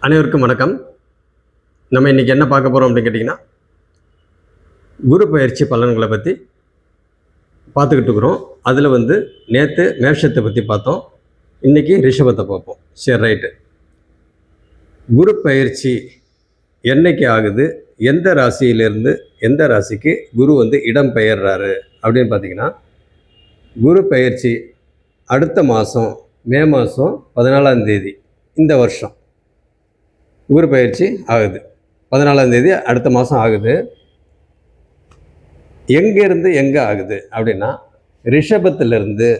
அனைவருக்கும் வணக்கம். நம்ம இன்றைக்கி என்ன பார்க்க போகிறோம் அப்படின்னு கேட்டிங்கன்னா, குரு பயிற்சி பலன்களை பற்றி பார்த்துக்கிட்டு இருக்கிறோம். அதில் நேற்று மேஷத்தை பற்றி பார்த்தோம். இன்றைக்கி ரிஷபத்தை பார்ப்போம். சரி, ரைட்டு. குரு பயிற்சி என்னைக்கு ஆகுது, எந்த ராசியிலேருந்து எந்த ராசிக்கு குரு இடம் பெயர்றாரு அப்படின்னு பார்த்திங்கன்னா, குரு பயிற்சி அடுத்த மாதம் மே மாதம் 14ஆம் தேதி இந்த வருஷம் குரு பயிற்சி ஆகுது. 14ஆம் தேதி அடுத்த மாதம் ஆகுது. எங்கேருந்து எங்கே ஆகுது அப்படின்னா, ரிஷபத்திலிருந்து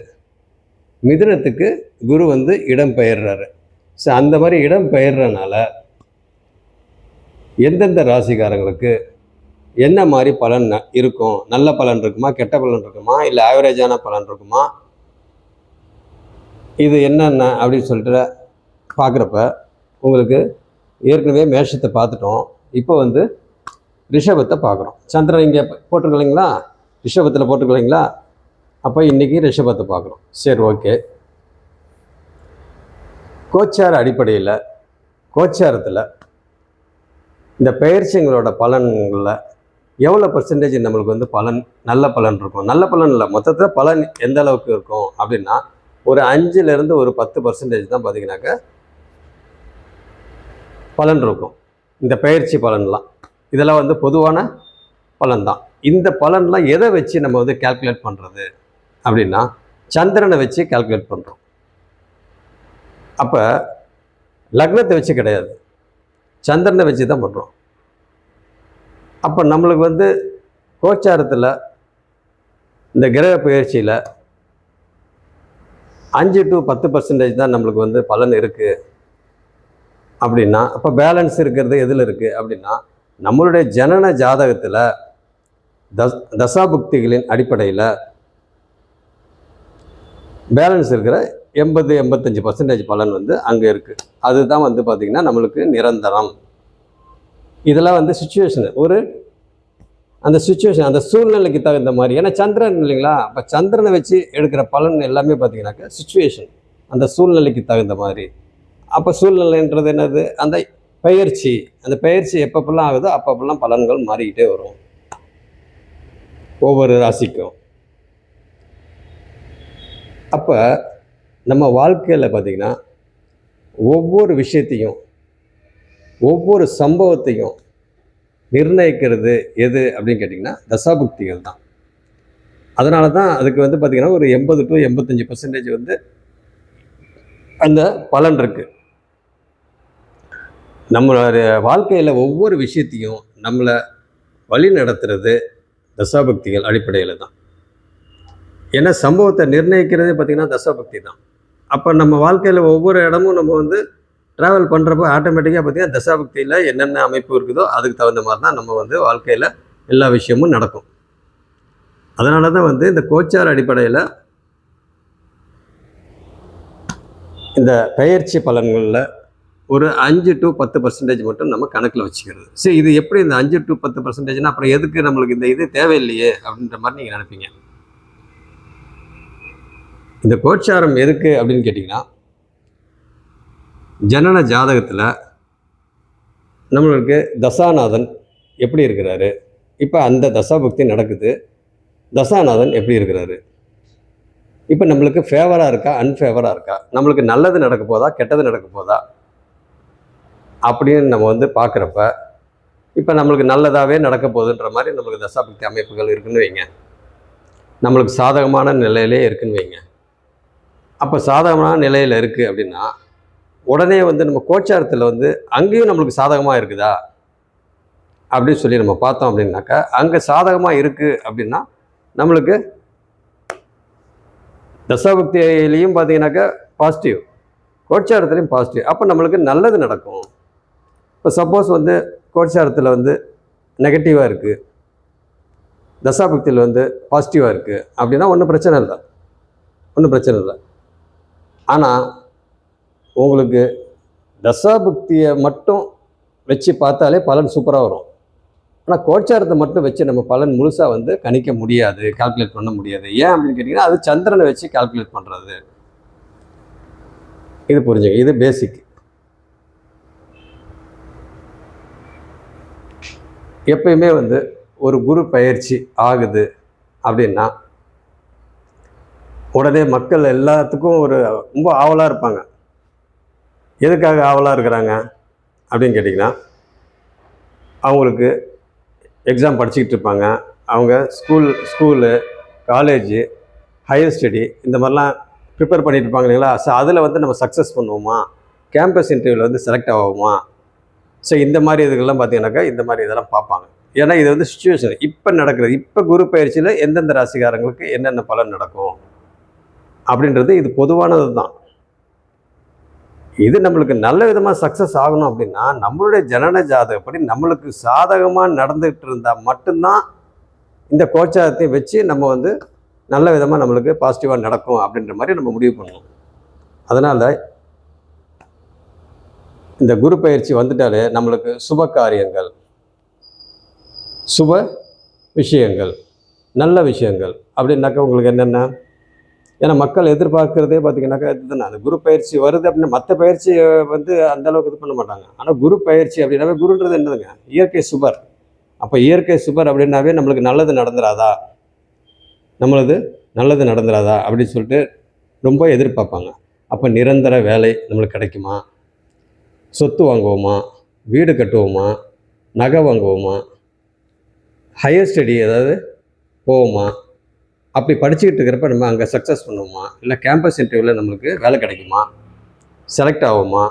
மிதுனத்துக்கு குரு இடம் பெயர்றாரு. ஸோ அந்த மாதிரி இடம் பெயர்றதுனால எந்தெந்த ராசிக்காரங்களுக்கு என்ன மாதிரி பலன் இருக்கும், நல்ல பலன் இருக்குமா, கெட்ட பலன் இருக்குமா, இல்லை ஆவரேஜான பலன் இருக்குமா, இது என்னென்ன அப்படின்னு சொல்லிட்டு பார்க்குறப்ப உங்களுக்கு ஏற்கனவே மேஷத்தை பார்த்துட்டோம். இப்போ ரிஷபத்தை பார்க்குறோம். சந்திரன் இங்கே போட்டிருக்கலைங்களா, ரிஷபத்தில் போட்டிருக்கலைங்களா, அப்போ இன்றைக்கி ரிஷபத்தை பார்க்குறோம். சரி, ஓகே. கோச்சார அடிப்படையில் கோச்சாரத்தில் இந்த பெயர்ச்சிங்களோட பலன்களில் எவ்வளோ பர்சன்டேஜ் நம்மளுக்கு பலன் நல்ல பலன் இருக்கும், நல்ல பலன் இல்லை மொத்தத்தில் பலன் எந்த அளவுக்கு இருக்கும் அப்படின்னா, ஒரு 5லேருந்து ஒரு 10% தான் பார்த்திங்கனாக்கா பலன் இருக்கும். இந்த பயிற்சி பலன்லாம் இதெல்லாம் பொதுவான பலன் தான். இந்த பலன்லாம் எதை வச்சு நம்ம கால்குலேட் பண்ணுறது அப்படின்னா, சந்திரனை வச்சு கால்குலேட் பண்ணுறோம். அப்போ லக்னத்தை வச்சு கிடையாது, சந்திரனை வச்சு தான் பண்ணுறோம். அப்போ நம்மளுக்கு கோச்சாரத்தில் இந்த கிரக பயிற்சியில் 5 to 10% தான் நம்மளுக்கு பலன் இருக்குது அப்படின்னா, அப்போ பேலன்ஸ் இருக்கிறது எதில் இருக்குது அப்படின்னா, நம்மளுடைய ஜனன ஜாதகத்தில் தசாபுக்திகளின் அடிப்படையில் பேலன்ஸ் இருக்கிற 80-85% பலன் அங்கே இருக்குது. அதுதான் பார்த்திங்கன்னா நம்மளுக்கு நிரந்தரம். இதெல்லாம் சுச்சுவேஷன், ஒரு அந்த சுச்சுவேஷன், அந்த சூழ்நிலைக்கு தகுந்த மாதிரி. ஏன்னா சந்திரன் இல்லைங்களா, அப்போ சந்திரனை வச்சு எடுக்கிற பலன் எல்லாமே பார்த்திங்கனாக்கா சுச்சுவேஷன், அந்த சூழ்நிலைக்கு தகுந்த மாதிரி. அப்போ சூழ்நிலைன்றது என்னது, அந்த பயிற்சி, அந்த பயிற்சி எப்பப்பெல்லாம் ஆகுதோ அப்பப்பெல்லாம் பலன்கள் மாறிக்கிட்டே வரும் ஒவ்வொரு ராசிக்கும். அப்போ நம்ம வாழ்க்கையில் பார்த்திங்கன்னா ஒவ்வொரு விஷயத்தையும் ஒவ்வொரு சம்பவத்தையும் நிர்ணயிக்கிறது எது அப்படின்னு கேட்டிங்கன்னா தசாபுக்திகள் தான். அதனால தான் அதுக்கு பார்த்திங்கன்னா ஒரு 80 to 85% அந்த பலன் இருக்குது. நம்மளுடைய வாழ்க்கையில் ஒவ்வொரு விஷயத்தையும் நம்மளை வழி நடத்துறது தசாபக்திகள் அடிப்படையில் தான். ஏன்னா சம்பவத்தை நிர்ணயிக்கிறதே பார்த்திங்கன்னா தசாபக்தி தான். அப்போ நம்ம வாழ்க்கையில் ஒவ்வொரு இடமும் நம்ம ட்ராவல் பண்ணுறப்போ ஆட்டோமேட்டிக்காக பார்த்திங்கன்னா தசாபக்தியில் என்னென்ன அமைப்பு இருக்குதோ அதுக்கு தகுந்த மாதிரி தான் நம்ம வாழ்க்கையில் எல்லா விஷயமும் நடக்கும். அதனால தான் இந்த கோச்சார அடிப்படையில் இந்த பயிற்சி பலன்களில் ஒரு 5 to 10% மட்டும் நம்ம கணக்கில் வச்சுக்கிறது. சரி, இது எப்படி இந்த 5 to 10%னா அப்புறம் எதுக்கு நம்மளுக்கு இந்த இது தேவையில்லையே அப்படின்ற மாதிரி நீங்கள் நினைப்பீங்க. இந்த கோச்சாரம் எதுக்கு அப்படின்னு கேட்டிங்கன்னா, ஜனன ஜாதகத்தில் நம்மளுக்கு தசாநாதன் எப்படி இருக்கிறாரு, இப்போ அந்த தசாபக்தி நடக்குது, தசாநாதன் எப்படி இருக்கிறாரு, இப்போ நம்மளுக்கு ஃபேவராக இருக்கா அன்ஃபேவராக இருக்கா, நம்மளுக்கு நல்லது நடக்க போதா கெட்டது நடக்க போதா அப்படின்னு நம்ம பார்க்குறப்ப இப்போ நம்மளுக்கு நல்லதாகவே நடக்க போகுதுன்ற மாதிரி நம்மளுக்கு தசாபக்தி அமைப்புகள் இருக்குதுன்னு வைங்க, நம்மளுக்கு சாதகமான நிலையிலே இருக்குதுன்னு வைங்க. அப்போ சாதகமான நிலையில் இருக்குது அப்படின்னா உடனே நம்ம கோச்சாரத்தில் அங்கேயும் நம்மளுக்கு சாதகமாக இருக்குதா அப்படின்னு சொல்லி நம்ம பார்த்தோம் அப்படின்னாக்கா, அங்கே சாதகமாக இருக்குது அப்படின்னா நம்மளுக்கு தசாபக்தியிலையும் பார்த்தீங்கன்னாக்கா பாசிட்டிவ், கோச்சாரத்துலேயும் பாசிட்டிவ். அப்போ நம்மளுக்கு நல்லது நடக்கும். இப்போ சப்போஸ் கோச்சாரத்தில் நெகட்டிவாக இருக்குது, தசாபக்தியில் பாசிட்டிவாக இருக்குது அப்படின்னா ஒன்றும் பிரச்சனை இல்லை. ஆனால் உங்களுக்கு தசாபக்தியை மட்டும் வச்சு பார்த்தாலே பலன் சூப்பராக வரும். ஆனால் கோச்சாரத்தை மட்டும் வச்சு நம்ம பலன் முழுசாக கணிக்க முடியாது, கால்குலேட் பண்ண முடியாது. ஏன் அப்படின்னு கேட்டிங்கன்னா, அது சந்திரனை வச்சு கால்குலேட் பண்ணுறது. இது புரிஞ்சுங்க, இது பேசிக். எப்பயுமே வந்து ஒரு குரு பயிற்சி ஆகுது அப்படின்னா உடனே மக்கள் எல்லாத்துக்கும் ஒரு ரொம்ப ஆவலாக இருப்பாங்க. எதுக்காக ஆவலாக இருக்கிறாங்க அப்படின்னு கேட்டிங்கன்னா, அவங்களுக்கு எக்ஸாம் படிச்சுக்கிட்டு இருப்பாங்க. அவங்க ஸ்கூலு, காலேஜு, ஹையர் ஸ்டடி இந்த மாதிரிலாம் ப்ரிப்பேர் பண்ணிட்டு இருப்பாங்க இல்லைங்களா? ஸோ அதில் வந்து நம்ம சக்ஸஸ் பண்ணுவோமா, கேம்பஸ் இன்டர்வியூவில் வந்து செலக்ட் ஆகுமா, ஸோ இந்த மாதிரி இதுக்கெல்லாம் பார்த்தீங்கன்னாக்கா இந்த மாதிரி இதெல்லாம் பார்ப்பாங்க. ஏன்னா இது வந்து சுச்சுவேஷன் இப்போ நடக்கிறது. இப்போ குரு பயிற்சியில் எந்தெந்த ராசிக்காரங்களுக்கு என்னென்ன பலன் நடக்கும் அப்படின்றது இது பொதுவானது தான். இது நம்மளுக்கு நல்ல விதமாக சக்ஸஸ் ஆகணும் அப்படின்னா நம்மளுடைய ஜனன ஜாதகப்படி நம்மளுக்கு சாதகமாக நடந்துகிட்டு இருந்தால் மட்டும்தான் இந்த கோச்சாரத்தை வச்சு நம்ம வந்து நல்ல விதமாக நம்மளுக்கு பாசிட்டிவாக நடக்கும் அப்படின்ற மாதிரி நம்ம முடிவு பண்ணணும். அதனால் இந்த குரு பயிற்சி வந்துட்டாலே நம்மளுக்கு சுப காரியங்கள், சுப விஷயங்கள், நல்ல விஷயங்கள் அப்படின்னாக்கா உங்களுக்கு என்னென்ன, ஏன்னா மக்கள் எதிர்பார்க்குறதே பார்த்தீங்கன்னாக்கா இதுதானே. அந்த குரு பயிற்சி வருது அப்படின்னா மற்ற பயிற்சி வந்து அந்தளவுக்கு இது பண்ண மாட்டாங்க. ஆனால் குரு பயிற்சி அப்படின்னாவே குருன்றது என்னதுங்க, இயற்கை சுபர். அப்போ இயற்கை சுபர் அப்படின்னாவே நம்மளுக்கு நல்லது நடந்துடாதா, நல்லது நடந்துடாதா அப்படின்னு சொல்லிட்டு ரொம்ப எதிர்பார்ப்பாங்க. அப்போ நிரந்தர வேலை நம்மளுக்கு கிடைக்குமா, சொத்து வாங்குவோமா, வீடு கட்டுவோமா, நகை வாங்குவோமா, ஹையர் ஸ்டடி ஏதாவது போவோமா, அப்படி படிச்சுக்கிட்டு இருக்கிறப்ப நம்ம அங்கே சக்ஸஸ் பண்ணுவோமா, இல்லை கேம்பஸ் இன்டர்வியூவில் நம்மளுக்கு வேலை கிடைக்குமா, செலக்ட் ஆகுமா,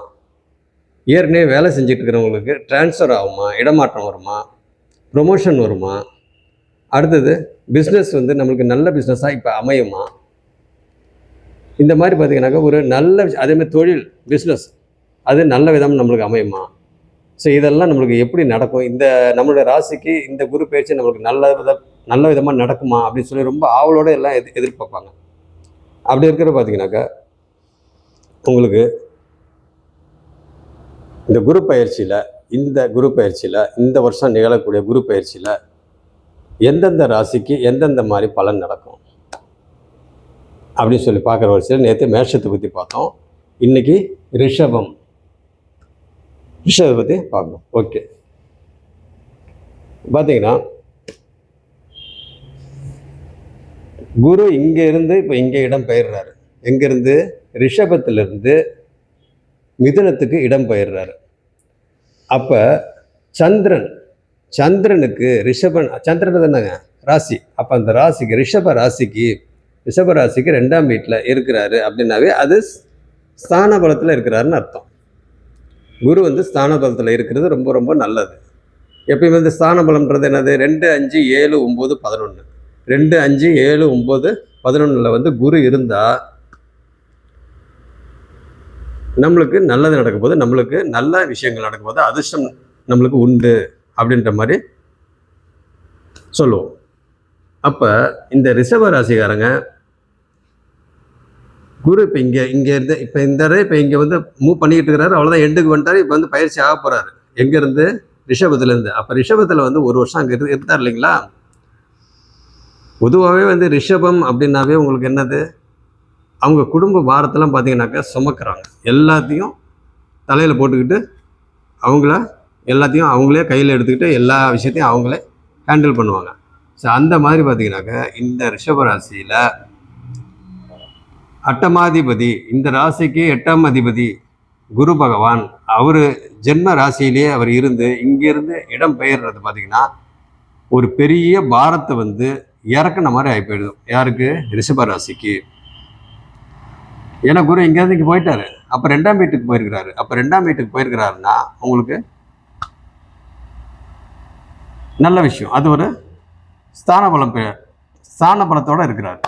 ஏற்கனவே வேலை செஞ்சுட்டு இருக்கிறவங்களுக்கு ட்ரான்ஸ்ஃபர் ஆகுமா, இடமாற்றம் வருமா, ப்ரொமோஷன் வருமா, அடுத்தது பிஸ்னஸ் வந்து நம்மளுக்கு நல்ல பிஸ்னஸாக இப்போ அமையுமா, இந்த மாதிரி பார்த்திங்கனாக்கா ஒரு நல்ல அதேமாதிரி தொழில் பிஸ்னஸ் அது நல்ல விதம் நம்மளுக்கு அமையுமா. ஸோ இதெல்லாம் நம்மளுக்கு எப்படி நடக்கும், இந்த நம்மளுடைய ராசிக்கு இந்த குரு பயிற்சி நம்மளுக்கு நல்ல விதமாக நடக்குமா அப்படின்னு சொல்லி ரொம்ப ஆவலோடு எல்லாம் எதிர்பார்ப்பாங்க. அப்படி இருக்கிற பார்த்தீங்கன்னாக்கா உங்களுக்கு இந்த குரு பயிற்சியில் இந்த வருஷம் நிகழக்கூடிய குரு பயிற்சியில் எந்தெந்த ராசிக்கு எந்தெந்த மாதிரி பலன் நடக்கும் அப்படின்னு சொல்லி பார்க்குற வரிசையில் நேற்று மேஷத்தை பற்றி பார்த்தோம். இன்றைக்கி ரிஷபத்தை பற்றி பார்க்கணும். ஓகே, பார்த்தீங்கன்னா குரு இங்கே இருந்து இப்போ இங்கே இடம் பெயர்றாரு. எங்கேருந்து, ரிஷபத்திலிருந்து மிதுனத்துக்கு இடம் பெயர்றாரு. அப்போ சந்திரனுக்கு சந்திரன் தானேங்க ராசி. அப்போ அந்த ராசிக்கு ரிஷப ராசிக்கு 2ஆம் வீட்டில் இருக்கிறாரு அப்படின்னாவே அது ஸ்தான பலத்தில் இருக்கிறாருன்னு அர்த்தம். குரு வந்து ஸ்தான பலத்தில் இருக்கிறது ரொம்ப ரொம்ப நல்லது. எப்பயுமே இந்த ஸ்தான பலம்ன்றது என்னது, 2, 5, 7, 9, 11 2, 5, 7, 9, 11 வந்து குரு இருந்தால் நம்மளுக்கு நல்லது நடக்கும் போது, நம்மளுக்கு நல்ல விஷயங்கள் நடக்கும் போது அதிர்ஷ்டம் நம்மளுக்கு உண்டு அப்படின்ற மாதிரி சொல்லுவோம். அப்போ இந்த ரிஷப ராசிக்காரங்க குரு இப்போ இங்கே இருந்து இப்போ இங்கே வந்து மூவ் பண்ணிக்கிட்டு இருக்கிறாரு. அவ்வளோதான், எண்டுக்கு வந்துட்டார். இப்போ வந்து பயிற்சி ஆக போகிறாரு. எங்கேருந்து, ரிஷபத்துலேருந்து. அப்போ ரிஷபத்தில் வந்து ஒரு வருஷம் அங்கே இருந்தார் இல்லைங்களா. பொதுவாகவே வந்து ரிஷபம் அப்படின்னாவே உங்களுக்கு என்னது, அவங்க குடும்ப பாரத்தெல்லாம் பார்த்தீங்கன்னாக்கா சுமக்கிறாங்க. எல்லாத்தையும் தலையில் போட்டுக்கிட்டு எல்லாத்தையும் அவங்களே கையில் எடுத்துக்கிட்டு எல்லா விஷயத்தையும் அவங்களே ஹேண்டில் பண்ணுவாங்க. ஸோ அந்த மாதிரி பார்த்தீங்கன்னாக்கா இந்த ரிஷபராசியில் அட்டமாதிபதி, இந்த ராசிக்கு 8ஆம் அதிபதி குரு பகவான், அவர் ஜென்ம ராசியிலேயே அவர் இருந்து இங்கேருந்து இடம் பெயர்றது பார்த்தீங்கன்னா ஒரு பெரிய பாரத்தை வந்து இறக்குன மாதிரி ஆகி போயிடுது. யாருக்கு, ரிஷப ராசிக்கு. ஏன்னா குரு இங்கேருந்து இங்கே போயிட்டாரு. அப்போ 2ஆம் வீட்டுக்கு போயிருக்கிறாரு. அப்போ 2ஆம் வீட்டுக்கு போயிருக்கிறாருன்னா உங்களுக்கு நல்ல விஷயம். அது ஒரு ஸ்தான பலத்தோடு இருக்கிறார்.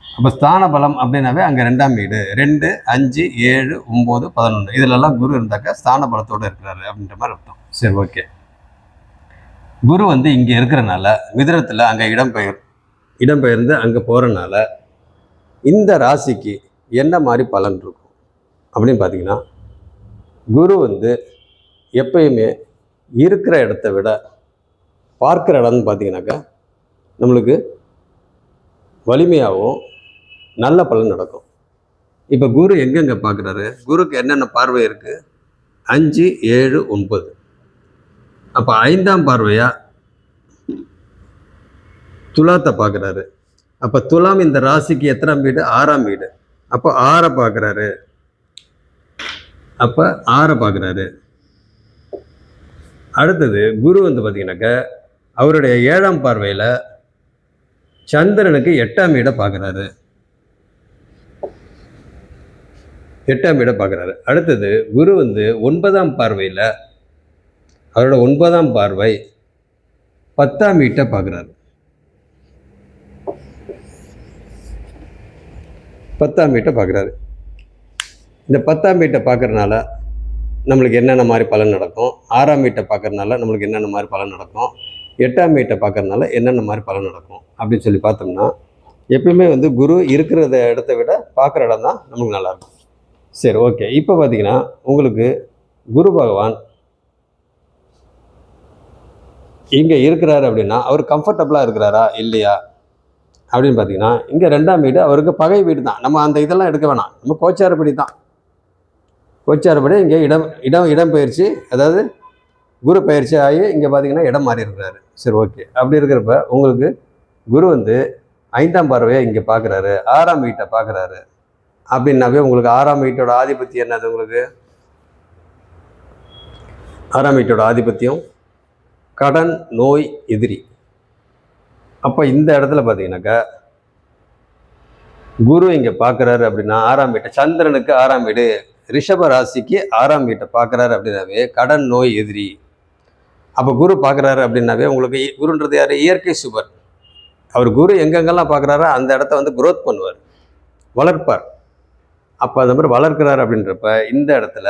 அப்போ ஸ்தான பலம் அப்படின்னாவே அங்கே 2ஆம் வீடு 2, 5, 7, 9, 11 இதிலெல்லாம் குரு இருந்தாக்கா ஸ்தான பலத்தோடு இருக்கிறாரு அப்படின்ற மாதிரி அர்த்தம். சரி, ஓகே. குரு வந்து இங்கே இருக்கிறனால மிதுனத்தில் அங்கே இடம்பெயர்ந்து அங்கே போகிறனால இந்த ராசிக்கு என்ன மாதிரி பலன் இருக்கும் அப்படின்னு பார்த்தீங்கன்னா, குரு வந்து எப்பயுமே இருக்கிற இடத்த விட பார்க்குற இடம்னு பார்த்தீங்கன்னாக்கா நம்மளுக்கு வலிமையாகவும் நல்ல பலன் நடக்கும். இப்போ குரு எங்கெங்கே பார்க்குறாரு, குருக்கு என்னென்ன பார்வை இருக்குது, 5, 7, 9 அப்போ 5ஆம் பார்வையாக துலாத்தை பார்க்குறாரு. அப்போ துலாம் இந்த ராசிக்கு எத்தனாம் வீடு? 6ஆம் வீடு. அப்போ 6 பார்க்குறாரு. அப்போ 6 பார்க்குறாரு. அடுத்தது குரு வந்து பார்த்தீங்கன்னாக்க அவருடைய 7ஆம் பார்வையில் சந்திரனுக்கு 8ஆம் வீடை பார்க்குறாரு. 8ஆம் வீடை பார்க்குறாரு. அடுத்தது குரு வந்து 9ஆம் பார்வையில் அவரோட 9ஆம் பார்வை 10ஆம் வீட்டை பார்க்குறாரு. 10ஆம் வீட்டை பார்க்குறாரு. இந்த 10ஆம் வீட்டை பார்க்குறதுனால நம்மளுக்கு என்னென்ன மாதிரி பலன் நடக்கும்? 6ஆம் வீட்டை பார்க்குறதுனால நம்மளுக்கு என்னென்ன மாதிரி பலன் நடக்கும்? 8ஆம் வீட்டை பார்க்குறதுனால என்னென்ன மாதிரி பலன் நடக்கும் அப்படின்னு சொல்லி பார்த்தோம்னா, எப்பயுமே வந்து குரு இருக்கிற இடத்த விட பார்க்குற இடம் தான் நமக்கு நல்லாயிருக்கும். சரி, ஓகே. இப்போ பார்த்தீங்கன்னா உங்களுக்கு குரு பகவான் இங்கே இருக்கிறாரு அப்படின்னா அவர் கம்ஃபர்டபுளாக இருக்கிறாரா இல்லையா அப்படின்னு பார்த்தீங்கன்னா, இங்கே 2ஆம் வீடு அவருக்கு பகை வீடு தான். நம்ம அந்த இதெல்லாம் எடுக்க வேணாம். நம்ம கோச்சாரப்படி தான். கோச்சாரப்படி இங்கே இடம் பயிற்சி, அதாவது குரு பயிற்சி ஆகி இங்கே பார்த்தீங்கன்னா இடம் மாறி இருக்கிறாரு. சரி, ஓகே. அப்படி இருக்கிறப்ப உங்களுக்கு குரு வந்து 5ஆம் பார்வையாக இங்கே பார்க்குறாரு, 6ஆம் வீட்டை பார்க்குறாரு அப்படின்னாவே உங்களுக்கு 6ஆம் வீட்டோட ஆதிபத்தியம் என்னது? உங்களுக்கு 6ஆம் வீட்டோட ஆதிபத்தியம் கடன், நோய், எதிரி. அப்போ இந்த இடத்துல பார்த்தீங்கன்னாக்கா குரு இங்கே பார்க்குறாரு அப்படின்னா 6ஆம் வீட்டை, சந்திரனுக்கு 6ஆம் வீடு, ரிஷப ராசிக்கு 6ஆம் வீட்டை பார்க்குறாரு அப்படின்னாவே கடன், நோய், எதிரி. அப்போ குரு பார்க்குறாரு அப்படின்னாவே உங்களுக்கு குருன்றது யார்? இயற்கை சுபர். அவர் குரு எங்கெங்கெல்லாம் பார்க்குறாரோ அந்த இடத்த வந்து குரோத் பண்ணுவார், வளர்ப்பார். அப்போ அது மாதிரி வளர்க்கிறார் அப்படின்றப்ப இந்த இடத்துல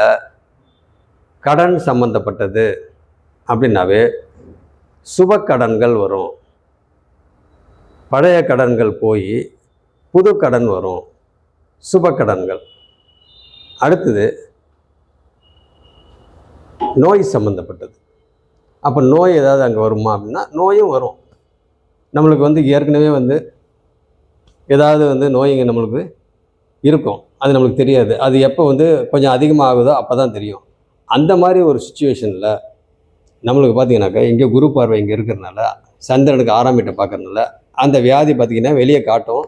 கடன் சம்பந்தப்பட்டது அப்படின்னாவே சுப கடன்கள் வரும். பழைய கடன்கள் போய் புது கடன் வரும், சுப கடன்கள். அடுத்தது நோய் சம்மந்தப்பட்டது. அப்போ நோய் ஏதாவது அங்கே வருமா அப்படின்னா நோயும் வரும். நம்மளுக்கு வந்து ஏற்கனவே வந்து ஏதாவது வந்து நோய்ங்க நம்மளுக்கு இருக்கும், அது நம்மளுக்கு தெரியாது. அது எப்போ வந்து கொஞ்சம் அதிகமாக ஆகுதோ அப்போ தான் தெரியும். அந்த மாதிரி ஒரு சுச்சுவேஷனில் நம்மளுக்கு பார்த்தீங்கன்னாக்கா இங்கே குரு பார்வை இங்கே இருக்கிறதுனால, சந்திரனுக்கு 6ஆம் வீட்டை பார்க்கறதுனால அந்த வியாதி பார்த்திங்கன்னா வெளியே காட்டும்.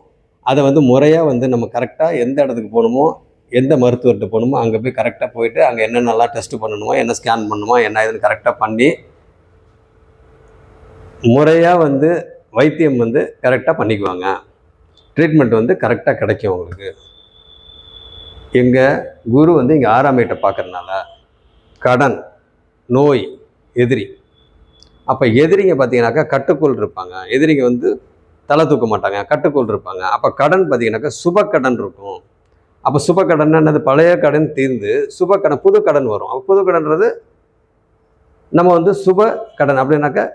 அதை வந்து முறையாக வந்து நம்ம கரெக்டாக எந்த இடத்துக்கு போகணுமோ, எந்த மருத்துவர்கிட்ட போகணுமோ அங்கே போய் கரெக்டாக போயிட்டு அங்கே என்னென்னலாம் டெஸ்ட்டு பண்ணணுமோ, என்ன ஸ்கேன் பண்ணணுமோ, என்ன இதுன்னு கரெக்டாக பண்ணி முறையாக வந்து வைத்தியம் வந்து கரெக்டாக பண்ணிக்குவாங்க. ட்ரீட்மெண்ட் வந்து கரெக்டாக கிடைக்கும் உங்களுக்கு. எங்கள் குரு வந்து இங்கே 6ஆம் வீட்டை பார்க்கறதுனால கடன், நோய், எதிரி. அப்போ எதிரிங்க பார்த்தீங்கன்னாக்கா கட்டுக்குள் இருப்பாங்க. எதிரிங்க வந்து தலை தூக்க மாட்டாங்க, கட்டுக்குள் இருப்பாங்க. அப்போ கடன் பார்த்தீங்கன்னாக்கா சுப கடன் இருக்கும். அப்போ சுப கடன் என்னது? பழைய கடன் தீர்ந்து சுப கடன், புது கடன் வரும். அப்போ புது கடன்றது நம்ம வந்து சுப கடன் அப்படின்னாக்கா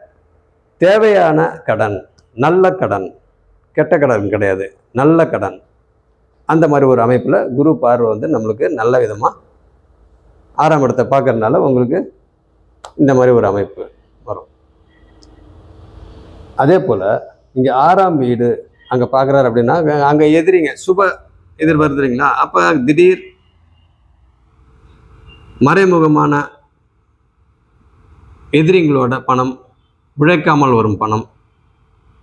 தேவையான கடன், நல்ல கடன், கெட்ட கடன் கிடையாது, நல்ல கடன். அந்த மாதிரி ஒரு அமைப்பில் குரு பார்வை வந்து நம்மளுக்கு நல்ல விதமாக 6ஆம் இடத்தை பார்க்கறதுனால உங்களுக்கு இந்த மாதிரி ஒரு அமைப்பு வரும். அதே போல் இங்கே 6ஆம் வீடு அங்கே பார்க்குறாரு அப்படின்னா அங்கே எதிரிங்க சுப எதிர் வருது இல்லைங்களா? அப்போ திடீர் மறைமுகமான எதிரிங்களோட பணம், உழைக்காமல் வரும் பணம்,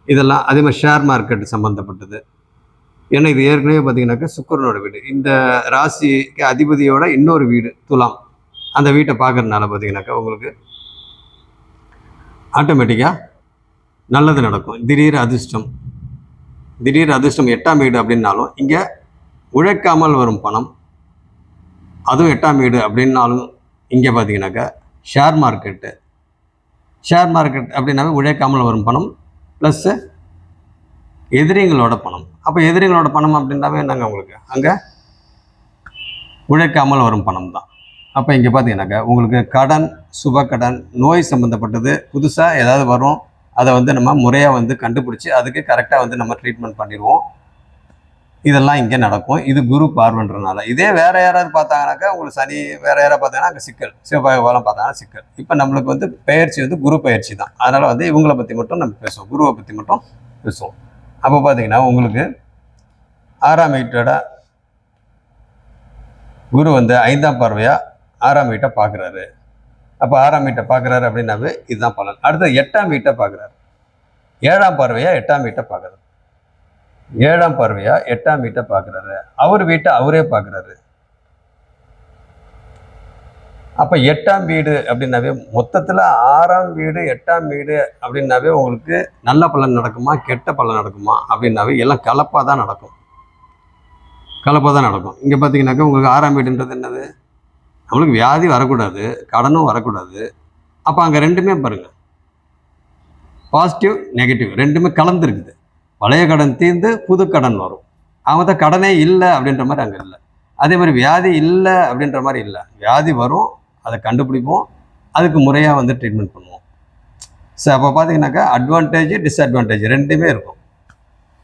இதெல்லாம் அதே மாதிரி ஷேர் மார்க்கெட் சம்மந்தப்பட்டது. ஏன்னா இது ஏற்கனவே பார்த்தீங்கன்னாக்கா சுக்கிரனோட வீடு. இந்த ராசிக்கு அதிபதியோட இன்னொரு வீடு துலாம். அந்த வீட்டை பார்க்கறதுனால பார்த்தீங்கன்னாக்கா உங்களுக்கு ஆட்டோமேட்டிக்காக நல்லது நடக்கும். திடீர் அதிர்ஷ்டம் 8ஆம் வீடு அப்படின்னாலும் இங்கே உழைக்காமல் வரும் பணம், அதுவும் 8ஆம் வீடு அப்படின்னாலும் இங்கே பார்த்தீங்கன்னாக்கா ஷேர் மார்க்கெட் அப்படின்னாவே உழைக்காமல் வரும் பணம் ப்ளஸ்ஸு எதிரிங்களோட பணம். அப்போ எதிரிங்களோட பணம் அப்படின்னாவே என்னங்க உங்களுக்கு அங்கே உழைக்காமல் வரும் பணம் தான். அப்போ இங்கே பார்த்தீங்கன்னாக்கா உங்களுக்கு கடன், சுப கடன், நோய் சம்மந்தப்பட்டது புதுசாக ஏதாவது வரும். அதை வந்து நம்ம முறையாக வந்து கண்டுபிடிச்சி அதுக்கு கரெக்டாக வந்து நம்ம ட்ரீட்மெண்ட் பண்ணிடுவோம். இதெல்லாம் இங்கே நடக்கும். இது குரு பார்வைன்றனால. இதே வேறு யாராவது பார்த்தாங்கனாக்கா உங்களுக்கு சனி, வேறு யாராவது பார்த்தாங்கன்னா அங்கே சிக்கல், சிவபாகவாலாம் பார்த்தாங்கன்னா சிக்கல். இப்போ நம்மளுக்கு வந்து பயிற்சி வந்து குரு பயிற்சி தான். அதனால் வந்து இவங்களை பற்றி மட்டும் நம்ம பேசுவோம், குருவை பற்றி மட்டும் பேசுவோம். அப்போ பார்த்தீங்கன்னா உங்களுக்கு 6ஆம் வீட்டோட குரு வந்து 5ஆம் பார்வையாக 6ஆம் வீட்டை பார்க்குறாரு. அப்போ 6ஆம் வீட்டை பார்க்குறாரு அப்படின்னாவே இதுதான் பலன். அடுத்து 8ஆம் வீட்டை பார்க்குறாரு. 7ஆம் பார்வையா 8ஆம் வீட்டை பார்க்குறாரு. 7ஆம் பார்வையா 8ஆம் வீட்டை பார்க்குறாரு. அவர் வீட்டை அவரே பார்க்குறாரு. அப்போ 8ஆம் வீடு அப்படின்னாவே மொத்தத்தில் 6ஆம் வீடு 8ஆம் வீடு அப்படின்னாவே உங்களுக்கு நல்ல பலன் நடக்குமா கெட்ட பலன் நடக்குமா அப்படின்னாவே எல்லாம் கலப்பாக தான் நடக்கும். கலப்பாக தான் நடக்கும். இங்கே பார்த்தீங்கன்னாக்கா உங்களுக்கு 6ஆம் வீடுன்றது என்னது, நம்மளுக்கு வியாதி வரக்கூடாது, கடனும் வரக்கூடாது. அப்போ அங்கே ரெண்டுமே பாருங்கள், பாசிட்டிவ் நெகட்டிவ் ரெண்டுமே கலந்துருக்குது. பழைய கடன் தீர்ந்து புது கடன் வரும். அவங்க தான் கடனே இல்லை அப்படின்ற மாதிரி அங்கே இல்லை. அதே மாதிரி வியாதி இல்லை அப்படின்ற மாதிரி இல்லை. வியாதி வரும், அதை கண்டுபிடிப்போம், அதுக்கு முறையாக வந்து ட்ரீட்மெண்ட் பண்ணுவோம். ஸோ அப்போ பார்த்தீங்கன்னாக்கா அட்வான்டேஜ் டிஸ்அட்வான்டேஜ் ரெண்டுமே இருக்கும்.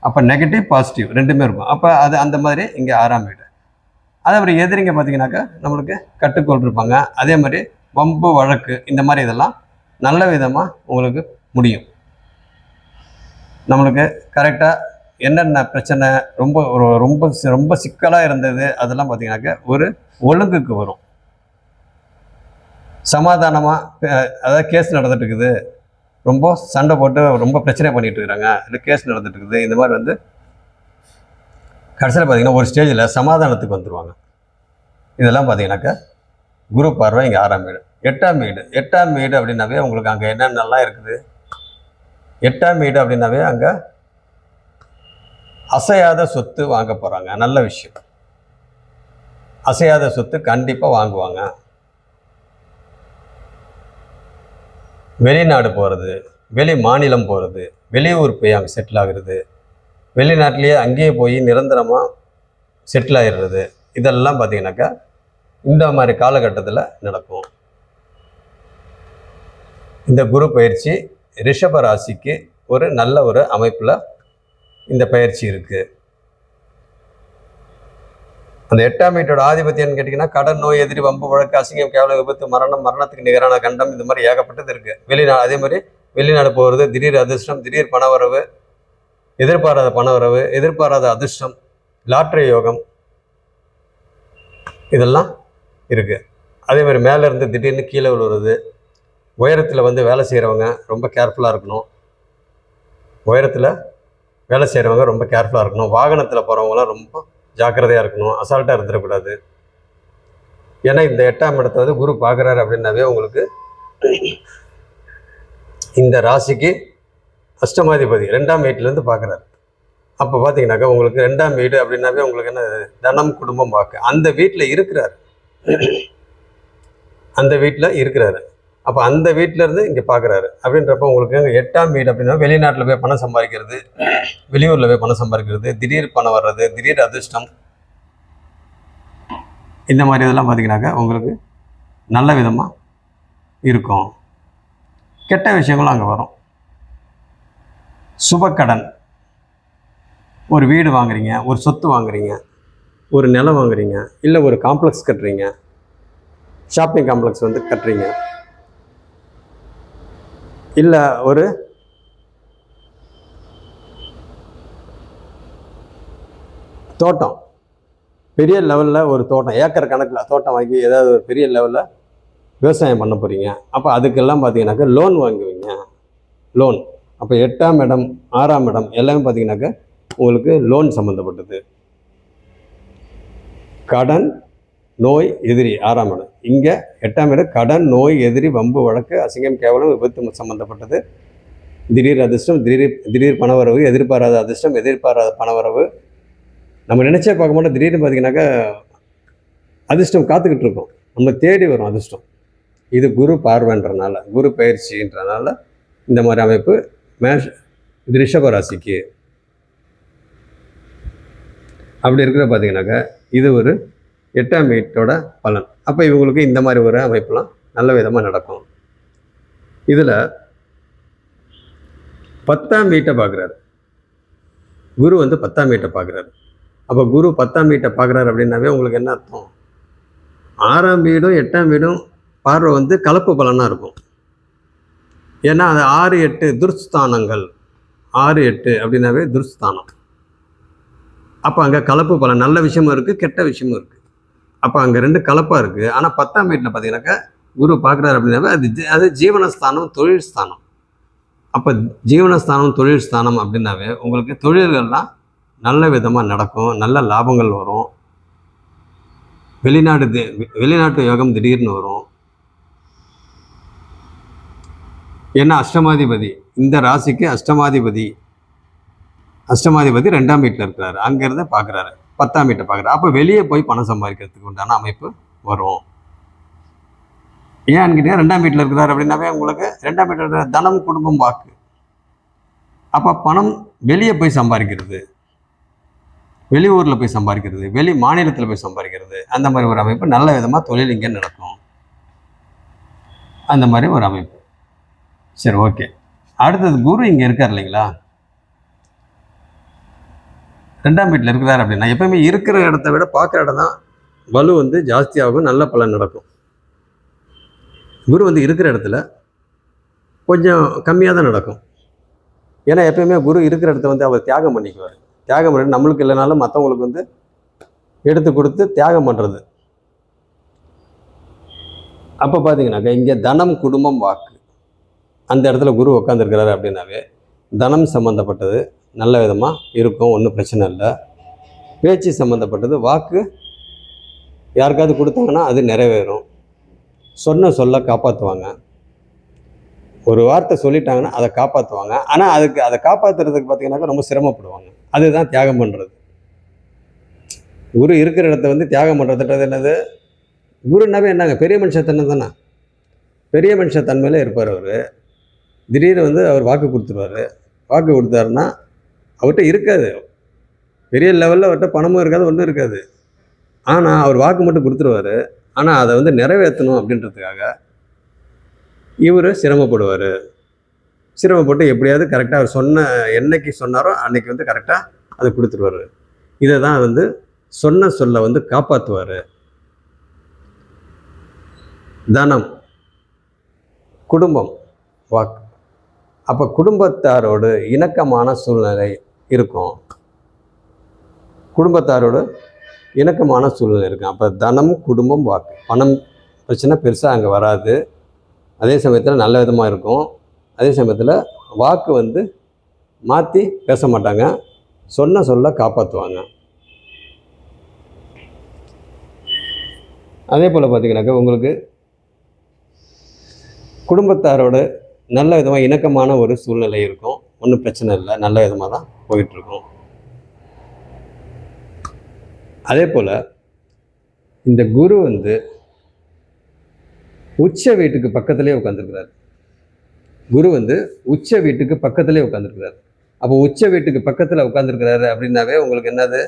அப்போ நெகட்டிவ் பாசிட்டிவ் ரெண்டுமே இருக்கும். அப்போ அது அந்த மாதிரி இங்கே 6ஆம் வீடு. அதே மாதிரி எதிரிங்க பார்த்தீங்கன்னாக்கா நம்மளுக்கு கட்டுக்கோள் இருப்பாங்க. அதே மாதிரி வம்பு வழக்கு இந்த மாதிரி இதெல்லாம் நல்ல விதமாக உங்களுக்கு முடியும். நம்மளுக்கு கரெக்டாக என்னென்ன பிரச்சனை ரொம்ப ரொம்ப ரொம்ப சிக்கலாக இருந்தது அதெல்லாம் பார்த்தீங்கன்னாக்கா ஒரு ஒழுங்குக்கு வரும். சமாதானமாக, அதாவது கேஸ் நடந்துட்டு இருக்குது, ரொம்ப சண்டை போட்டு ரொம்ப பிரச்சனை பண்ணிட்டு இருக்கிறாங்க, இல்லை கேஸ் நடந்துட்டு இருக்குது, இந்த மாதிரி வந்து கடைசியில் பார்த்தீங்கன்னா ஒரு ஸ்டேஜில் சமாதானத்துக்கு வந்துடுவாங்க. இதெல்லாம் பார்த்தீங்கன்னாக்கா குரு பார்வை இங்கே 6ஆம் வீடு. 8ஆம் வீடு 8ஆம் வீடு அப்படின்னாவே உங்களுக்கு அங்கே என்னென்னலாம் இருக்குது. 8ஆம் வீடு அப்படின்னாவே அங்கே அசையாத சொத்து வாங்க போகிறாங்க. நல்ல விஷயம். அசையாத சொத்து கண்டிப்பாக வாங்குவாங்க. வெளிநாடு போகிறது, வெளி மாநிலம் போகிறது, வெளியூர் போய் அங்கே செட்டில் ஆகிறது, வெளிநாட்டிலேயே அங்கேயே போய் நிரந்தரமாக செட்டில் ஆகிடுறது, இதெல்லாம் பார்த்திங்கனாக்கா இந்த மாதிரி காலகட்டத்தில் நடக்கும். இந்த குரு பயிற்சி ரிஷப ராசிக்கு ஒரு நல்ல ஒரு அமைப்பில் இந்த பயிற்சி இருக்குது. அந்த 8ஆம் வீட்டோட ஆதிபத்தியம்னு கேட்டிங்கன்னா கடன், நோய், எதிரி, வம்பு, வழக்கு, அசிங்கம், கேவலம், விபத்து, மரணம், மரணத்துக்கு நிகரான கண்டம், இந்த மாதிரி ஏகப்பட்டது இருக்குது. வெளிநாடு, அதே மாதிரி வெளிநாடு போகிறது, திடீர் அதிர்ஷ்டம், திடீர் பணவரவு, எதிர்பாராத பணவரவு, எதிர்பாராத அதிர்ஷ்டம், லாட்ரி யோகம், இதெல்லாம் இருக்குது. அதே மாதிரி மேலேருந்து திடீர்னு கீழே விழுவுறது, உயரத்தில் வந்து வேலை செய்கிறவங்க ரொம்ப கேர்ஃபுல்லாக இருக்கணும். உயரத்தில் வேலை செய்கிறவங்க ரொம்ப கேர்ஃபுல்லாக இருக்கணும். வாகனத்தில் போகிறவங்களாம் ரொம்ப ஜாக்கிரதையாக இருக்கணும், அசால்ட்டாக இருந்துடக்கூடாது. ஏன்னா இந்த 8ஆம் இடத்தை வந்து குரு பார்க்குறாரு அப்படின்னாவே உங்களுக்கு இந்த ராசிக்கு அஷ்டமாதிபதி 2ஆம் வீட்டிலேருந்து பார்க்குறாரு. அப்போ பார்த்தீங்கன்னாக்கா உங்களுக்கு 2ஆம் வீடு அப்படின்னாவே உங்களுக்கு என்ன, தனம், குடும்பம், வாக்கு, அந்த வீட்டில் இருக்கிறாரு. அந்த வீட்டில் இருக்கிறாரு. அப்போ அந்த வீட்டிலேருந்து இங்கே பார்க்குறாரு அப்படின்றப்ப உங்களுக்கு 8ஆம் வீடு அப்படின்னா வெளிநாட்டில் போய் பணம் சம்பாதிக்கிறது, வெளியூரில் போய் பணம் சம்பாதிக்கிறது, திடீர் பணம் வர்றது, திடீர் அதிர்ஷ்டம், இந்த மாதிரி இதெல்லாம் பார்த்தீங்கன்னாக்கா உங்களுக்கு நல்ல விதமாக இருக்கும். கெட்ட விஷயங்களும் அங்கே வரும். சுபக்கடன், ஒரு வீடு வாங்குறீங்க, ஒரு சொத்து வாங்குறீங்க, ஒரு நிலம் வாங்குறீங்க, இல்லை ஒரு காம்ப்ளெக்ஸ் கட்டுறீங்க, ஷாப்பிங் காம்ப்ளெக்ஸ் வந்து கட்டுறீங்க, இல்லை ஒரு தோட்டம், பெரிய லெவலில் ஒரு தோட்டம், ஏக்கர் கணக்கில் தோட்டம் வாங்கி ஏதாவது ஒரு பெரிய லெவலில் விவசாயம் பண்ண போகிறீங்க. அப்போ அதுக்கெல்லாம் பார்த்தீங்கன்னாக்கா லோன் வாங்குவீங்க. லோன் அப்போ 8ஆம் இடம் 6ஆம் இடம் எல்லாமே பார்த்தீங்கன்னாக்கா உங்களுக்கு லோன் சம்மந்தப்பட்டது. கடன், நோய், எதிரி 6ஆம் இடம். இங்கே 8ஆம் இடம் கடன், நோய், எதிரி, வம்பு, வழக்கு, அசிங்கம், கேவலம், விபத்து சம்மந்தப்பட்டது. திடீர் அதிர்ஷ்டம், திடீர் பணவரவு, எதிர்பாராத அதிர்ஷ்டம், எதிர்பாராத பணவரவு. நம்ம நினச்சே பார்க்க மாட்டோம், திடீர்னு பார்த்தீங்கன்னாக்கா அதிர்ஷ்டம் காத்துக்கிட்டு இருக்கோம், நம்ம தேடி வரும் அதிர்ஷ்டம். இது குரு பார்வைன்றனால, குரு பயிற்சின்றனால இந்த மாதிரி அமைப்பு இது ரிஷப ராசிக்கு. அப்படி இருக்கிற பார்த்தீங்கன்னாக்கா இது ஒரு 8ஆம் வீட்டோட பலன். அப்போ இவங்களுக்கு இந்த மாதிரி ஒரு அமைப்புலாம் நல்ல விதமாக நடக்கும். இதில் 10ஆம் வீட்டை பார்க்குறாரு குரு, வந்து 10ஆம் வீட்டை பார்க்குறாரு. அப்போ குரு 10ஆம் வீட்டை பார்க்குறாரு அப்படின்னாவே உங்களுக்கு என்ன அர்த்தம், 6ஆம் வீடும் 8ஆம் வீடும் பார்வை வந்து கலப்பு பலனாக இருக்கும். ஏன்னா அது 6, 8 துர்ஸ்தானங்கள். 6, 8 அப்படின்னாவே துர்ஸ்தானம். அப்போ அங்கே கலப்பு பலன், நல்ல விஷயமும் இருக்குது, கெட்ட விஷயமும் இருக்குது. அப்போ அங்கே ரெண்டு கலப்பாக இருக்குது. ஆனால் 10ஆம் வீட்டில் பார்த்தீங்கன்னாக்கா குரு பார்க்குறாரு அப்படின்னாவே அது ஜீவனஸ்தானம், தொழில் ஸ்தானம். அப்போ ஜீவனஸ்தானம், தொழில் ஸ்தானம் அப்படின்னாவே உங்களுக்கு தொழில்கள்லாம் நல்ல விதமாக நடக்கும், நல்ல லாபங்கள் வரும், வெளிநாட்டு யோகம் திடீர்னு வரும். ஏன்னா அஷ்டமாதிபதி, இந்த ராசிக்கு அஷ்டமாதிபதி 2ஆம் வீட்டில் இருக்கிறாரு. அங்கேருந்து பார்க்குறாரு, 10ஆம் வீட்டை பார்க்குறாரு. அப்போ வெளியே போய் பணம் சம்பாதிக்கிறதுக்கு உண்டான அமைப்பு வரும். ஏன்னு கேட்டீங்கன்னா 2ஆம் வீட்டில் இருக்கிறார் அப்படின்னாவே உங்களுக்கு 2ஆம் வீட்டில் இருக்கிற தனம், குடும்பம், வாக்கு. அப்போ பணம் வெளியே போய் சம்பாதிக்கிறது, வெளியூரில் போய் சம்பாதிக்கிறது, வெளி மாநிலத்தில் போய் சம்பாதிக்கிறது, அந்த மாதிரி ஒரு அமைப்பு நல்ல விதமாக தொழில் இங்கே நடக்கும். அந்த மாதிரி ஒரு அமைப்பு. சரி, ஓகே. அடுத்தது குரு இங்கே இருக்கார் இல்லைங்களா, 2ஆம் வீட்டில் இருக்கிறார் அப்படின்னா எப்பவுமே இருக்கிற இடத்த விட பார்க்குற இடம் தான் வலு வந்து ஜாஸ்தியாகும், நல்ல பலன் நடக்கும். குரு வந்து இருக்கிற இடத்துல கொஞ்சம் கம்மியாக தான் நடக்கும். ஏன்னா எப்பயுமே குரு இருக்கிற இடத்த வந்து அவர் தியாகம் பண்ணிக்குவார். தியாகம் பண்ணி நம்மளுக்கு இல்லைனாலும் மற்றவங்களுக்கு வந்து எடுத்து கொடுத்து தியாகம் பண்ணுறது. அப்போ பார்த்தீங்கன்னாக்கா இங்கே தனம், குடும்பம், வாக்கு அந்த இடத்துல குரு உட்காந்துருக்கிறாரு அப்படின்னாவே தனம் சம்மந்தப்பட்டது நல்ல விதமாக இருக்கும், ஒன்றும் பிரச்சனை இல்லை. பேச்சு சம்மந்தப்பட்டது, வாக்கு யாருக்காவது கொடுத்தாங்கன்னா அது நிறைவேறும். சொன்ன சொல்ல காப்பாற்றுவாங்க. ஒரு வார்த்தை சொல்லிட்டாங்கன்னா அதை காப்பாற்றுவாங்க. ஆனால் அதை காப்பாற்றுறதுக்கு பார்த்தீங்கன்னாக்கா ரொம்ப சிரமப்படுவாங்க. அதுதான் தியாகம் பண்ணுறது. குரு இருக்கிற இடத்த வந்து தியாகம் பண்ணுறதுன்றது என்னது? குருனாவே என்னங்க, பெரிய மனுஷத்தன்மை தானே. பெரிய மனுஷத்தன்மையில இருப்பார் அவர். திடீர்னு வந்து அவர் வாக்கு கொடுத்துருவார். வாக்கு கொடுத்தாருன்னா அவர்கிட்ட இருக்காது, பெரிய லெவலில் அவர்கிட்ட பணமும் இருக்காது, ஒன்றும் இருக்காது. ஆனால் அவர் வாக்கு மட்டும் கொடுத்துருவார். ஆனால் அதை வந்து நிறைவேற்றணும் அப்படின்றதுக்காக இவர் சிரமப்படுவார். சிரமப்பட்டு எப்படியாவது கரெக்டாக அவர் என்னைக்கு சொன்னாரோ அன்னைக்கு வந்து கரெக்டாக அதை கொடுத்துருவார். இதை தான் வந்து சொன்ன சொல்ல வந்து காப்பாற்றுவார். தனம், குடும்பம், வாக்கு. அப்போ குடும்பத்தாரோடு இணக்கமான சூழ்நிலை இருக்கும். குடும்பத்தாரோடு இணக்கமான சூழ்நிலை இருக்கும். அப்போ தனம், குடும்பம், வாக்கு. பணம் பிரச்சனை பெருசாக அங்கே வராது. அதே சமயத்தில் நல்ல விதமாக இருக்கும். அதே சமயத்தில் வாக்கு வந்து மாற்றி பேச மாட்டாங்க, சொன்ன சொல்ல காப்பாற்றுவாங்க. அதே போல் பார்த்திங்கனாக்கா உங்களுக்கு குடும்பத்தாரோடு நல்ல விதமாக இணக்கமான ஒரு சூழ்நிலை இருக்கும், ஒன்றும் பிரச்சனை இல்லை, நல்ல விதமாக தான் போயிட்டுருக்கும். அதே போல் இந்த குரு வந்து உச்ச வீட்டுக்கு பக்கத்துலேயே உட்காந்துருக்கிறார். குரு வந்து உச்ச வீட்டுக்கு பக்கத்துலேயே உட்காந்துருக்கிறார். அப்போ உச்ச வீட்டுக்கு பக்கத்தில் உட்காந்துருக்கிறாரு அப்படின்னாவே உங்களுக்கு என்னது?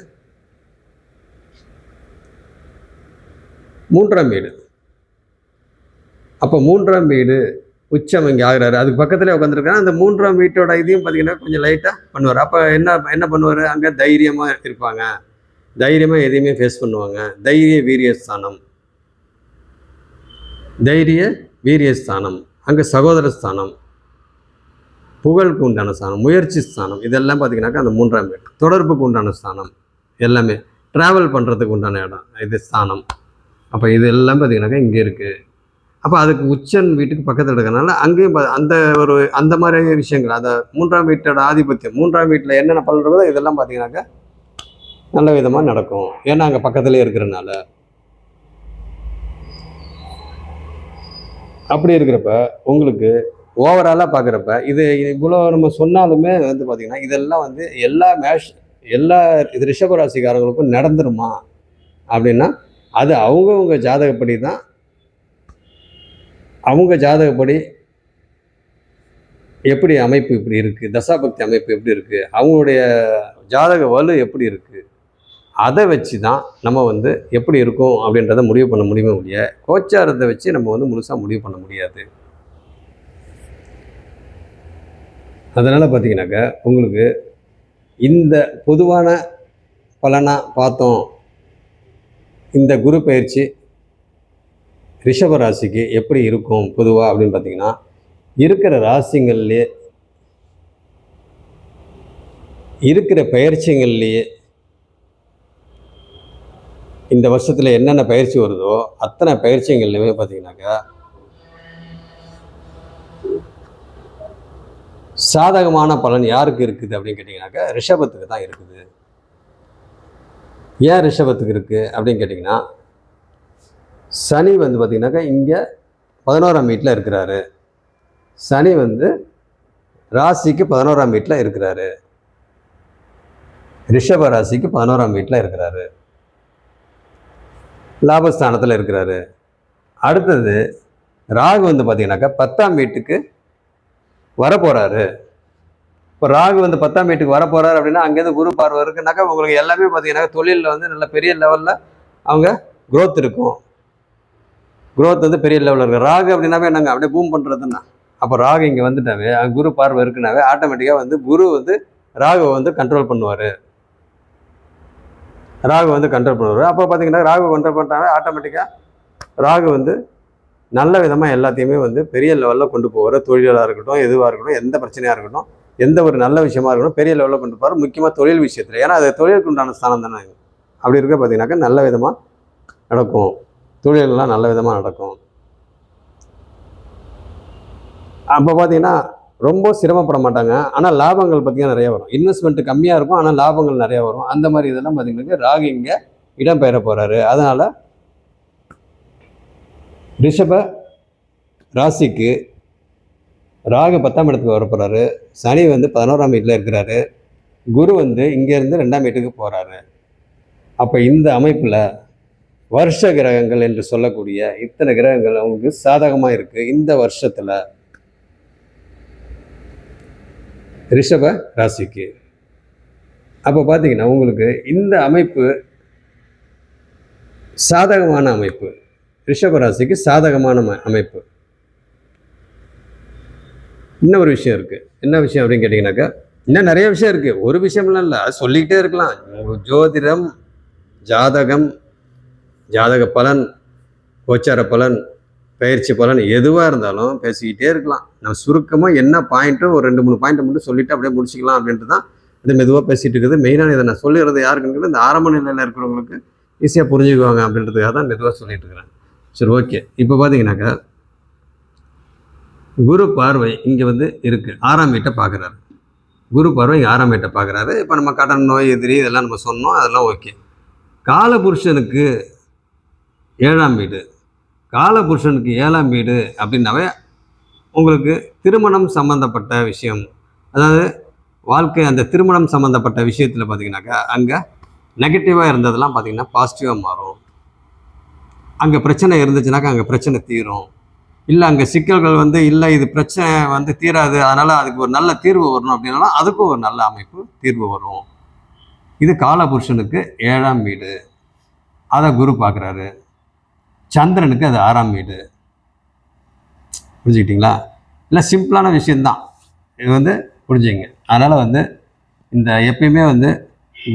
3ஆம் வீடு. அப்போ 3ஆம் வீடு உச்சம் இங்கே ஆகிறாரு, அதுக்கு பக்கத்துலேயே உட்காந்துருக்காரு. அந்த 3ஆம் வீட்டோட இதையும் பார்த்தீங்கன்னா கொஞ்சம் லைட்டாக பண்ணுவார். அப்போ என்ன பண்ணுவார்? அங்கே தைரியமாக இருப்பாங்க, தைரியமாக எதையுமே ஃபேஸ் பண்ணுவாங்க. தைரிய வீரியஸ்தானம், தைரிய வீரியஸ்தானம். அங்கே சகோதர ஸ்தானம், புகழுக்கு உண்டான ஸ்தானம், முயற்சி ஸ்தானம். இதெல்லாம் பார்த்தீங்கன்னாக்கா அந்த 3ஆம் வீடு. தொடர்புக்கு உண்டான ஸ்தானம், எல்லாமே ட்ராவல் பண்ணுறதுக்கு உண்டான இடம் இது ஸ்தானம். அப்போ இது எல்லாம் பார்த்தீங்கன்னாக்கா இங்கே இருக்குது. அப்போ அதுக்கு உச்சன் வீட்டுக்கு பக்கத்தில் இருக்கிறதுனால அங்கேயும் அந்த மாதிரி விஷயங்கள், அந்த 3ஆம் வீட்டோட ஆதிபத்தியம், 3ஆம் வீட்டில் என்னென்ன பலன் இருக்கோ இதெல்லாம் பார்த்தீங்கன்னாக்கா நல்ல விதமாக நடக்கும். ஏன்னா அங்கே பக்கத்துலேயே இருக்கிறனால. அப்படி இருக்கிறப்ப உங்களுக்கு ஓவராலாக பார்க்குறப்ப இது இவ்வளோ நம்ம சொன்னாலுமே வந்து பார்த்திங்கன்னா இதெல்லாம் வந்து எல்லா இது ரிஷபராசிக்காரங்களுக்கும் நடந்துருமா அப்படின்னா அது அவங்கவுங்க ஜாதகப்படி தான். அவங்க ஜாதகப்படி எப்படி அமைப்பு இப்படி இருக்குது, தசாபக்தி அமைப்பு எப்படி இருக்குது, அவங்களுடைய ஜாதக வலு எப்படி இருக்குது, அதை வச்சு தான் நம்ம வந்து எப்படி இருக்கும் அப்படின்றத முடிவு பண்ண முடியுமே ஒழிய கோச்சாரத்தை வச்சு நம்ம வந்து முழுசாக முடிவு பண்ண முடியாது. அதனால் பார்த்தீங்கன்னாக்கா உங்களுக்கு இந்த பொதுவான பலனாக பார்த்தோம். இந்த குரு பயிற்சி ரிஷப ராசிக்கு எப்படி இருக்கும் பொதுவாக அப்படின்னு பார்த்தீங்கன்னா, இருக்கிற ராசிங்கள்லேயே இருக்கிற பயிற்சிகள்லேயே இந்த வருஷத்தில் என்னென்ன பயிற்சி வருதோ அத்தனை பயிற்சிகள்லையுமே பார்த்தீங்கன்னாக்கா சாதகமான பலன் யாருக்கு இருக்குது அப்படின்னு கேட்டிங்கனாக்கா ரிஷபத்துக்கு தான் இருக்குது. ஏன் ரிஷபத்துக்கு இருக்குது அப்படின்னு கேட்டிங்கன்னா, சனி வந்து பார்த்திங்கனாக்கா இங்கே 11ஆம் வீட்டில் இருக்கிறாரு. சனி வந்து ராசிக்கு 11ஆம் வீட்டில் இருக்கிறாரு. ரிஷப ராசிக்கு 11ஆம் வீட்டில் இருக்கிறாரு, லாபஸ்தானத்தில் இருக்கிறாரு. அடுத்தது ராகு வந்து பார்த்திங்கனாக்கா 10ஆம் வீட்டுக்கு வரப்போகிறாரு. இப்போ ராகு வந்து 10ஆம் வீட்டுக்கு வரப்போகிறாரு அப்படின்னா அங்கேருந்து குரு பார்வை இருக்குனாக்கா உங்களுக்கு எல்லாமே பார்த்தீங்கன்னா தொழிலில் வந்து நல்ல பெரிய லெவலில் அவங்க க்ரோத் இருக்கும். க்ரோத் வந்து பெரிய லெவலில் இருக்கும். ராகு அப்படின்னாவே நாங்கள் அப்படியே பூம் பண்ணுறதுன்னா, அப்போ ராகு இங்கே வந்துட்டாவே குரு பார்வை இருக்குனாவே ஆட்டோமேட்டிக்காக வந்து குரு வந்து ராகுவை வந்து கண்ட்ரோல் பண்ணுவார். ராகு வந்து கண்ட்ரோல் பண்ணுவார். அப்போ பார்த்தீங்கன்னா ராகு கண்ட்ரோல் பண்ணிட்டாவே ஆட்டோமேட்டிக்காக ராகு வந்து நல்ல விதமாக எல்லாத்தையுமே வந்து பெரிய லெவலில் கொண்டு போவார். தொழிலாக இருக்கட்டும், எதுவாக இருக்கட்டும், எந்த பிரச்சனையாக இருக்கட்டும், எந்த ஒரு நல்ல விஷயமா இருக்கட்டும் பெரிய லெவலில் கொண்டு போவார். முக்கியமாக தொழில் விஷயத்தில், ஏன்னா அது தொழிலுக்கு உண்டான ஸ்தானம் தானே. அப்படி இருக்க பார்த்தீங்கன்னாக்கா நல்ல விதமாக நடக்கும், தொழிலெல்லாம் நல்ல விதமாக நடக்கும். அப்போ பார்த்தீங்கன்னா ரொம்ப சிரமப்பட மாட்டாங்க. ஆனால் லாபங்கள் பார்த்திங்கன்னா நிறையா வரும். இன்வெஸ்ட்மெண்ட்டு கம்மியாக இருக்கும், ஆனால் லாபங்கள் நிறையா வரும். அந்த மாதிரி இதெல்லாம் பார்த்திங்கன்னா ராகு இங்கே இடம்பெயர போகிறாரு. அதனால் ரிஷப ராசிக்கு ராகு 10ஆம் இடத்துக்கு வரப்போகிறாரு. சனி வந்து 11ஆம் வீட்டில் இருக்கிறாரு. குரு வந்து இங்கேருந்து 2ஆம் வீட்டுக்கு போகிறாரு. அப்போ இந்த அமைப்பில் வருஷ கிரகங்கள் என்று சொல்லக்கூடிய இத்தனை கிரகங்கள் அவங்களுக்கு சாதகமாக இருக்குது இந்த வருஷத்தில் ரிஷப ராசிக்கு. அப்போ பார்த்தீங்கன்னா உங்களுக்கு இந்த அமைப்பு சாதகமான அமைப்பு, ரிஷபராசிக்கு சாதகமான அமைப்பு. இன்னொரு விஷயம் இருக்குது. என்ன விஷயம் அப்படின்னு கேட்டிங்கனாக்கா, இன்னும் நிறைய விஷயம் இருக்குது. ஒரு விஷயம்லாம் இல்லை, அது சொல்லிக்கிட்டே இருக்கலாம். ஜோதிடம், ஜாதகம், ஜாதக பலன், கோச்சார பலன், பயிற்சி பலன், எதுவாக இருந்தாலும் பேசிக்கிட்டே இருக்கலாம். நான் சுருக்கமாக என்ன பாயிண்ட்டு ஒரு 2-3 பாயிண்ட்டை மட்டும் சொல்லிவிட்டு அப்படியே முடிச்சிக்கலாம் அப்படின்ட்டு தான் இது மெதுவாக பேசிகிட்டு இருக்குது. மெயினான இதை நான் சொல்லிடுறது யாருக்குங்கிறது இந்த ஆரம்ப நிலையில் இருக்கிறவங்களுக்கு ஈஸியாக புரிஞ்சுக்குவாங்க அப்படின்றதுக்காக தான் மெதுவாக சொல்லிட்டு இருக்கிறேன். சரி, ஓகே. இப்போ பார்த்தீங்கன்னாக்கா குரு பார்வை இங்கே வந்து இருக்குது, 6ஆம் வீட்டை பார்க்குறாரு. குரு பார்வை இங்கே 6ஆம் வீட்டை பார்க்குறாரு. இப்போ நம்ம கடன், நோய், எதிரி இதெல்லாம் நம்ம சொன்னோம், அதெல்லாம் ஓகே. காலபுருஷனுக்கு 7ஆம் வீடு, காலபுருஷனுக்கு 7ஆம் வீடு அப்படின்னாவே உங்களுக்கு திருமணம் சம்மந்தப்பட்ட விஷயம், அதாவது வாழ்க்கை, அந்த திருமணம் சம்மந்தப்பட்ட விஷயத்தில் பார்த்தீங்கன்னாக்கா அங்கே நெகட்டிவாக இருந்ததெல்லாம் பார்த்திங்கன்னா பாசிட்டிவாக மாறும். அங்கே பிரச்சனை இருந்துச்சுனாக்கா அங்கே பிரச்சனை தீரும். இல்லை அங்கே சிக்கல்கள் வந்து இல்லை இது பிரச்சனை வந்து தீராது, அதனால் அதுக்கு ஒரு நல்ல தீர்வு வரணும் அப்படின்னாலும் அதுக்கும் ஒரு நல்ல அமைப்பு தீர்வு வரும். இது காலபுருஷனுக்கு 7ஆம் வீடு, அதை குரு பார்க்குறாரு. சந்திரனுக்கு அது 6ஆம் வீடு. புரிஞ்சுக்கிட்டிங்களா? இல்லை சிம்பிளான விஷயந்தான் இது, வந்து புரிஞ்சுங்க. அதனால் வந்து இந்த எப்பயுமே வந்து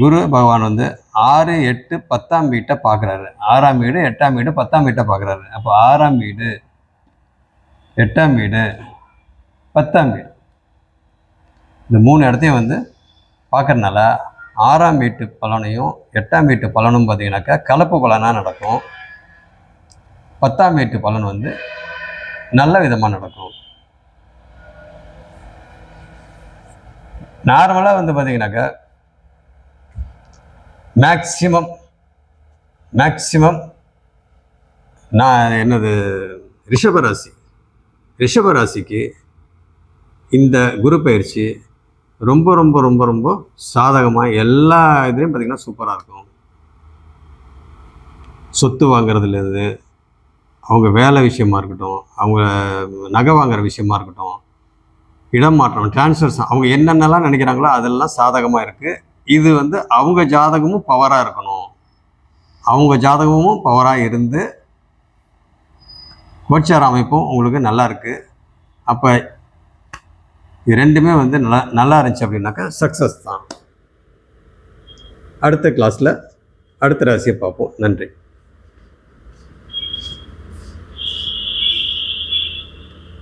குரு பகவான் வந்து 6, 8, 10ஆம் வீட்டை பார்க்குறாரு. 6ஆம் வீடு, 8ஆம் வீடு, 10ஆம் வீட்டை பார்க்குறாரு. அப்போ 6ஆம் வீடு, 8ஆம் வீடு, 10ஆம் வீடு, இந்த 3 இடத்தையும் வந்து பார்க்குறதுனால 6ஆம் வீட்டு பலனையும் 8ஆம் வீட்டு பலனும் பார்த்தீங்கன்னாக்கா கலப்பு பலனாக நடக்கும். 10ஆம் வீட்டு பலன் வந்து நல்ல விதமாக நடக்கும். நார்மலாக வந்து பார்த்தீங்கன்னாக்கா மேக்சிமம் நான் என்னது ரிஷபராசிக்கு இந்த குரு பயிற்சி ரொம்ப ரொம்ப ரொம்ப ரொம்ப சாதகமாக எல்லா இதுலேயும் பார்த்திங்கன்னா சூப்பராக இருக்கும். சொத்து வாங்கிறதுலேருந்து, அவங்க வேலை விஷயமா இருக்கட்டும், அவங்க நகை வாங்குகிற விஷயமா இருக்கட்டும், இடம் மாற்றம், டிரான்ஸ்ஃபர்ஸ், அவங்க என்னென்னலாம் நினைக்கிறாங்களோ அதெல்லாம் சாதகமாக இருக்குது. இது வந்து அவங்க ஜாதகமும் பவராக இருக்கணும். அவங்க ஜாதகமும் பவராக இருந்து கோச்சார அமைப்பும் உங்களுக்கு நல்லா இருக்குது. அப்போ இது ரெண்டுமே வந்து நல்லா இருந்துச்சு அப்படின்னாக்கா சக்ஸஸ் தான். அடுத்த கிளாஸில் அடுத்த ராசியை பார்ப்போம். நன்றி.